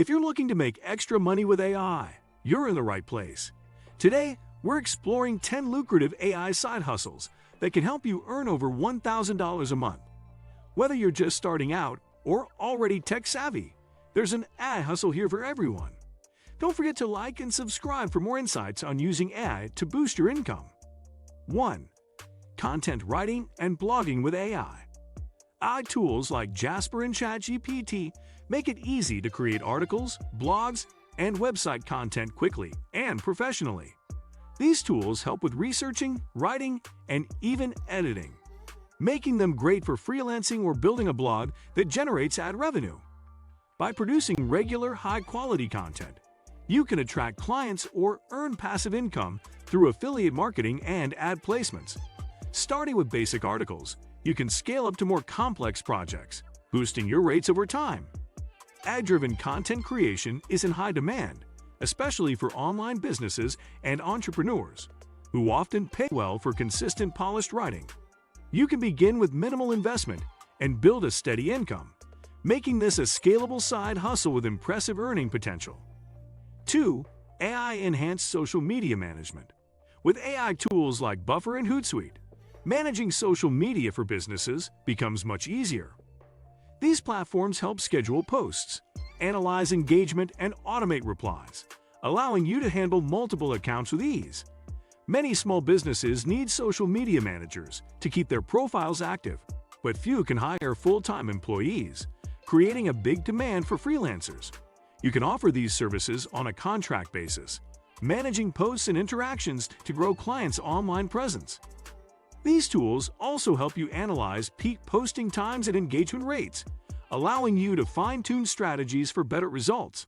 If you're looking to make extra money with AI, you're in the right place. Today, we're exploring 10 lucrative AI side hustles that can help you earn over $1,000 a month. Whether you're just starting out or already tech-savvy, there's an AI hustle here for everyone. Don't forget to like and subscribe for more insights on using AI to boost your income. 1. Content writing and blogging with AI. AI tools like Jasper and ChatGPT make it easy to create articles, blogs, and website content quickly and professionally. These tools help with researching, writing, and even editing, making them great for freelancing or building a blog that generates ad revenue. By producing regular, high-quality content, you can attract clients or earn passive income through affiliate marketing and ad placements. Starting with basic articles, you can scale up to more complex projects, boosting your rates over time. Ad-driven content creation is in high demand, especially for online businesses and entrepreneurs, who often pay well for consistent, polished writing. You can begin with minimal investment and build a steady income, making this a scalable side hustle with impressive earning potential. 2. AI-enhanced social media management. With AI tools like Buffer and Hootsuite, managing social media for businesses becomes much easier. These platforms help schedule posts, analyze engagement, and automate replies, allowing you to handle multiple accounts with ease. Many small businesses need social media managers to keep their profiles active, but few can hire full-time employees, creating a big demand for freelancers. You can offer these services on a contract basis, managing posts and interactions to grow clients' online presence. These tools also help you analyze peak posting times and engagement rates, allowing you to fine-tune strategies for better results.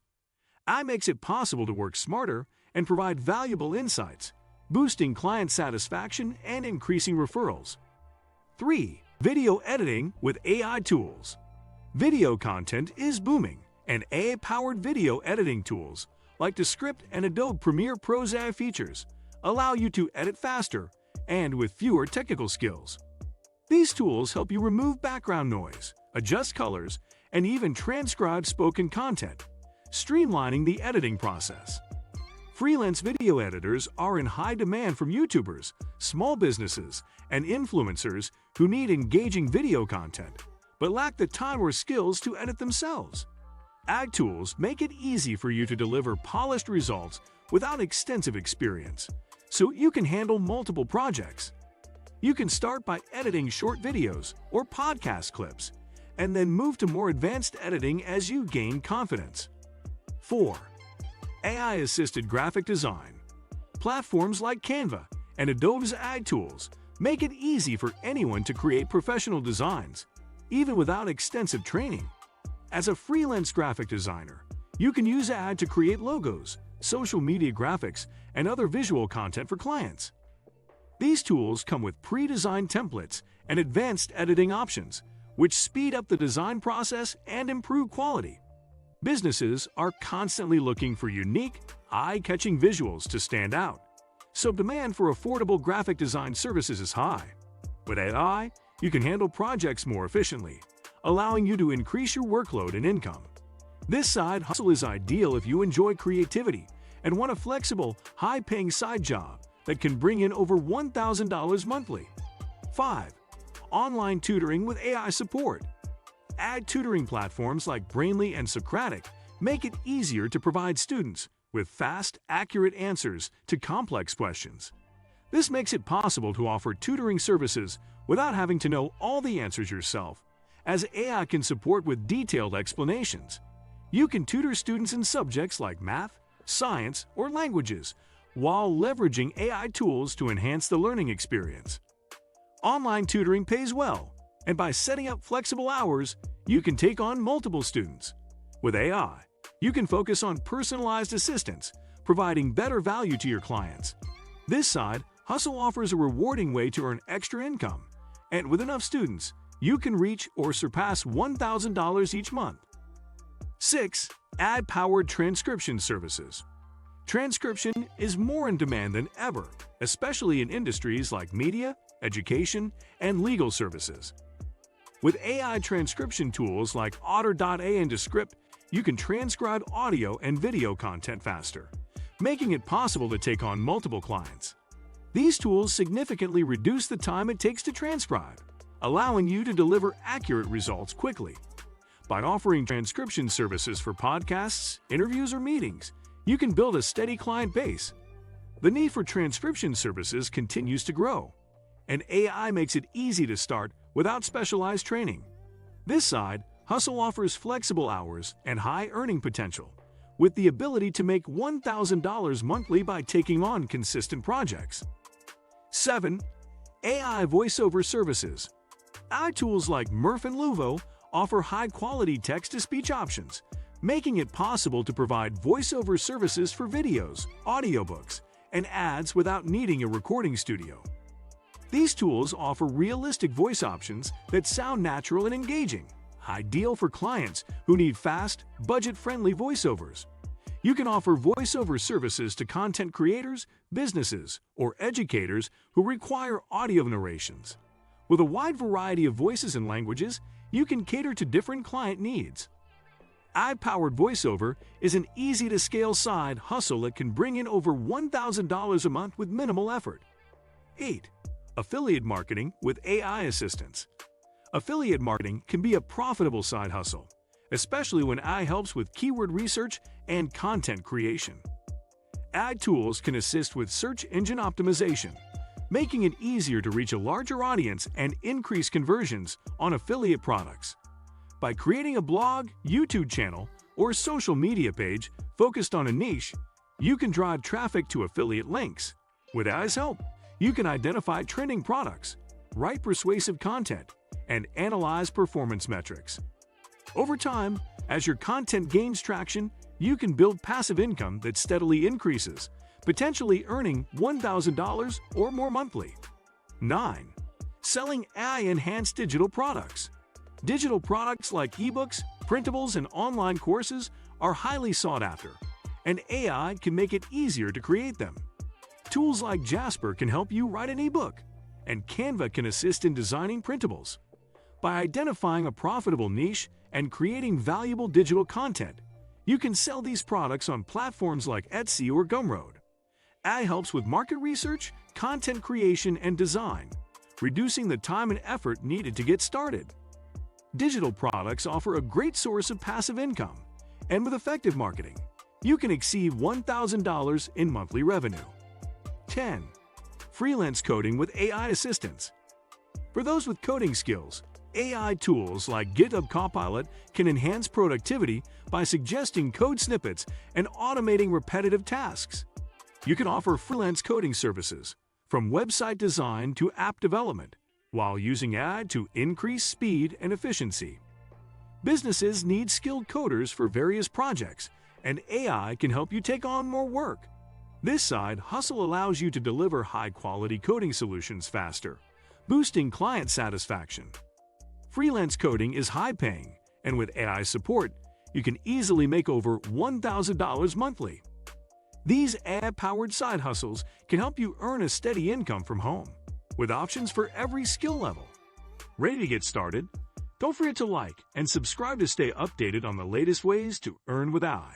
AI makes it possible to work smarter and provide valuable insights, boosting client satisfaction and increasing referrals. 3. Video editing with AI tools. Video content is booming, and AI-powered video editing tools like Descript and Adobe Premiere Pro's AI features allow you to edit faster and with fewer technical skills. These tools help you remove background noise, adjust colors, and even transcribe spoken content, streamlining the editing process. Freelance video editors are in high demand from YouTubers, small businesses, and influencers who need engaging video content, but lack the time or skills to edit themselves. AI tools make it easy for you to deliver polished results without extensive experience, so you can handle multiple projects. You can start by editing short videos or podcast clips, and then move to more advanced editing as you gain confidence. 4. AI-assisted graphic design. Platforms like Canva and Adobe's AI tools make it easy for anyone to create professional designs, even without extensive training. As a freelance graphic designer, you can use AI to create logos, social media graphics, and other visual content for clients. These tools come with pre-designed templates and advanced editing options, which speed up the design process and improve quality. Businesses are constantly looking for unique, eye-catching visuals to stand out, so demand for affordable graphic design services is high. With AI, you can handle projects more efficiently, allowing you to increase your workload and income. This side hustle is ideal if you enjoy creativity and want a flexible, high-paying side job that can bring in over $1,000 monthly. 5. Online tutoring with AI support. Tutoring platforms like Brainly and Socratic make it easier to provide students with fast, accurate answers to complex questions. This makes it possible to offer tutoring services without having to know all the answers yourself, as AI can support with detailed explanations. You can tutor students in subjects like math, science, or languages, while leveraging AI tools to enhance the learning experience. Online tutoring pays well, and by setting up flexible hours, you can take on multiple students. With AI, you can focus on personalized assistance, providing better value to your clients. This side hustle offers a rewarding way to earn extra income, and with enough students, you can reach or surpass $1,000 each month. 6. AddPowered transcription services. Transcription is more in demand than ever, especially in industries like media, education, and legal services. With AI transcription tools like Otter.ai and Descript, you can transcribe audio and video content faster, making it possible to take on multiple clients. These tools significantly reduce the time it takes to transcribe, allowing you to deliver accurate results quickly. By offering transcription services for podcasts, interviews, or meetings, you can build a steady client base. The need for transcription services continues to grow, and AI makes it easy to start without specialized training. This side hustle offers flexible hours and high earning potential, with the ability to make $1,000 monthly by taking on consistent projects. 7. AI Voiceover Services. AI tools like Murph and Luvo offer high-quality text-to-speech options, making it possible to provide voiceover services for videos, audiobooks, and ads without needing a recording studio. These tools offer realistic voice options that sound natural and engaging, ideal for clients who need fast, budget-friendly voiceovers. You can offer voiceover services to content creators, businesses, or educators who require audio narrations. With a wide variety of voices and languages, you can cater to different client needs. AddPowered Voiceover is an easy-to-scale side hustle that can bring in over $1,000 a month with minimal effort. 8. Affiliate marketing with AI assistance. Affiliate marketing can be a profitable side hustle, especially when AI helps with keyword research and content creation. AI tools can assist with search engine optimization, making it easier to reach a larger audience and increase conversions on affiliate products. By creating a blog, YouTube channel, or social media page focused on a niche, you can drive traffic to affiliate links. With AI's help, you can identify trending products, write persuasive content, and analyze performance metrics. Over time, as your content gains traction, you can build passive income that steadily increases, potentially earning $1,000 or more monthly. 9. Selling AI-enhanced digital products. Digital products like ebooks, printables, and online courses are highly sought after, and AI can make it easier to create them. Tools like Jasper can help you write an ebook, and Canva can assist in designing printables. By identifying a profitable niche and creating valuable digital content, you can sell these products on platforms like Etsy or Gumroad. AI helps with market research, content creation, and design, reducing the time and effort needed to get started. Digital products offer a great source of passive income, and with effective marketing, you can exceed $1,000 in monthly revenue. 10. Freelance coding with AI assistance. For those with coding skills, AI tools like GitHub Copilot can enhance productivity by suggesting code snippets and automating repetitive tasks. You can offer freelance coding services, from website design to app development, while using AI to increase speed and efficiency. Businesses need skilled coders for various projects, and AI can help you take on more work. This side hustle allows you to deliver high-quality coding solutions faster, boosting client satisfaction. Freelance coding is high-paying, and with AI support, you can easily make over $1,000 monthly. These AI-powered side hustles can help you earn a steady income from home, with options for every skill level. Ready to get started? Don't forget to like and subscribe to stay updated on the latest ways to earn with AI.